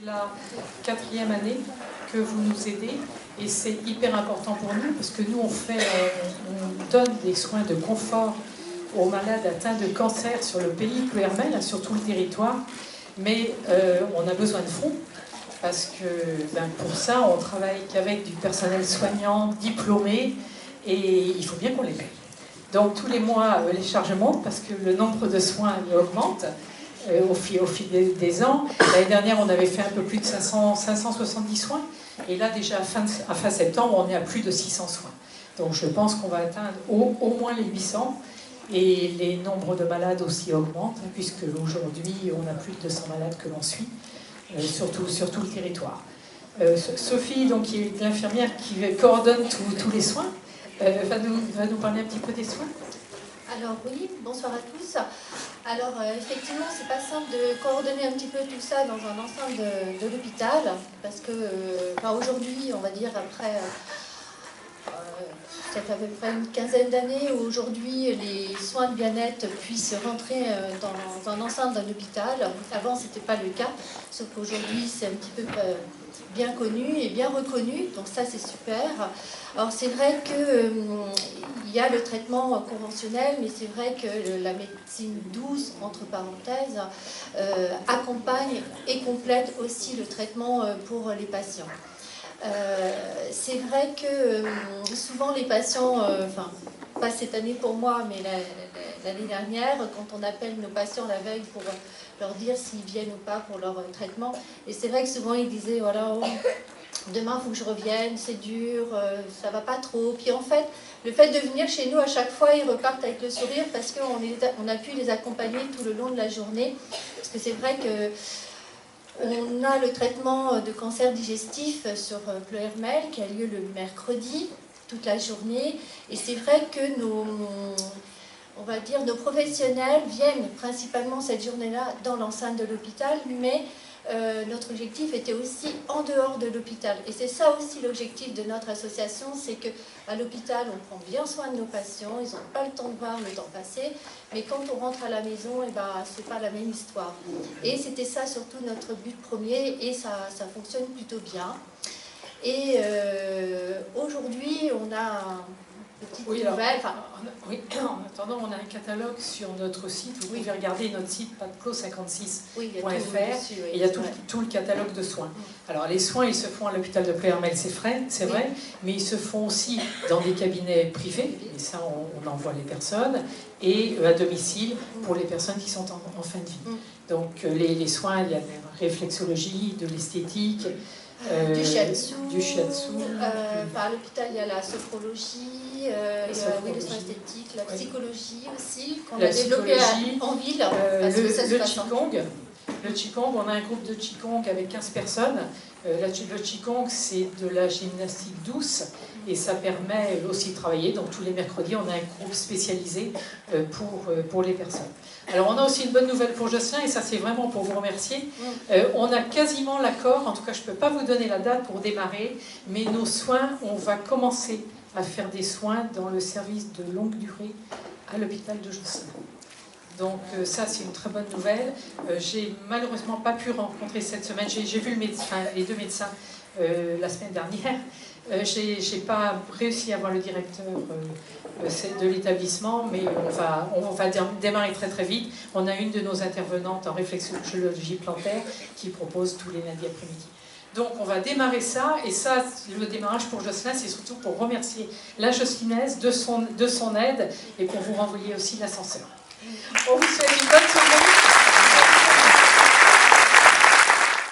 C'est la 4e année que vous nous aidez et c'est hyper important pour nous parce que nous on donne des soins de confort aux malades atteints de cancer sur le pays Plouermel, sur tout le territoire, mais on a besoin de fonds parce que pour ça on travaille qu'avec du personnel soignant diplômé et il faut bien qu'on les paye. Donc tous les mois les charges montent parce que le nombre de soins augmente au fil des ans. L'année dernière on avait fait un peu plus de 570 soins et là déjà à fin septembre on est à plus de 600 soins. Donc je pense qu'on va atteindre au moins les 800 et les nombres de malades aussi augmentent puisque aujourd'hui on a plus de 200 malades que l'on suit sur tout le territoire. Sophie, donc, qui est l'infirmière qui coordonne tous les soins, va nous parler un petit peu des soins. Alors oui, bonsoir à tous. Alors effectivement, c'est pas simple de coordonner un petit peu tout ça dans un ensemble de l'hôpital, parce que aujourd'hui, on va dire après ça fait à peu près une quinzaine d'années où aujourd'hui les soins de bien-être puissent rentrer dans un ensemble d'un hôpital. Avant, c'était pas le cas, sauf qu'aujourd'hui, c'est un petit peu bien connu et bien reconnu, donc ça c'est super. Alors c'est vrai qu'il y a le traitement conventionnel, mais c'est vrai que la médecine douce, entre parenthèses, accompagne et complète aussi le traitement pour les patients. C'est vrai que souvent les patients, pas cette année pour moi, mais l'année dernière, quand on appelle nos patients la veille pour leur dire s'ils viennent ou pas pour leur traitement, et c'est vrai que souvent ils disaient voilà, oh, demain il faut que je revienne, c'est dur, ça va pas trop. Puis en fait, le fait de venir chez nous à chaque fois, ils repartent avec le sourire parce qu'on a pu les accompagner tout le long de la journée, parce que c'est vrai que on a le traitement de cancer digestif sur Plouermel qui a lieu le mercredi, toute la journée. Et c'est vrai que nos professionnels viennent principalement cette journée-là dans l'enceinte de l'hôpital, mais notre objectif était aussi en dehors de l'hôpital. Et c'est ça aussi l'objectif de notre association, c'est qu'à l'hôpital, on prend bien soin de nos patients, ils n'ont pas le temps de voir le temps passer, mais quand on rentre à la maison, c'est pas la même histoire. Et c'était ça surtout notre but premier, et ça fonctionne plutôt bien. Et aujourd'hui, on a une petite nouvelle. En attendant, on a un catalogue sur notre site. Vous pouvez regarder notre site patco56.fr et il y a tout le catalogue de soins. Alors les soins, ils se font à l'hôpital de Plouermel, c'est vrai, mais ils se font aussi dans des cabinets privés, et ça on envoie les personnes, et à domicile pour les personnes qui sont en fin de vie. Donc les soins, il y a de la réflexologie, de l'esthétique, du shiatsu. À l'hôpital, il y a la sophrologie, les soins esthétiques, la psychologie aussi, qu'on a développé en ville. Le Qigong, on a un groupe de Qigong avec 15 personnes. Le Qigong, c'est de la gymnastique douce et ça permet aussi de travailler. Donc tous les mercredis, on a un groupe spécialisé pour les personnes. Alors on a aussi une bonne nouvelle pour Jocelyn et ça c'est vraiment pour vous remercier. On a quasiment l'accord, en tout cas je ne peux pas vous donner la date pour démarrer, mais nos soins, on va commencer à faire des soins dans le service de longue durée à l'hôpital de Jocelyn. Donc ça c'est une très bonne nouvelle. J'ai malheureusement pas pu rencontrer cette semaine, j'ai vu les deux médecins la semaine dernière. J'ai pas réussi à voir le directeur de l'établissement, mais on va démarrer très très vite. On a une de nos intervenantes en réflexologie plantaire qui propose tous les lundis après-midi. Donc on va démarrer ça, et ça, le démarrage pour Jocelyn, c'est surtout pour remercier la Jocelynnaise de son aide et pour vous renvoyer aussi l'ascenseur. On vous souhaite une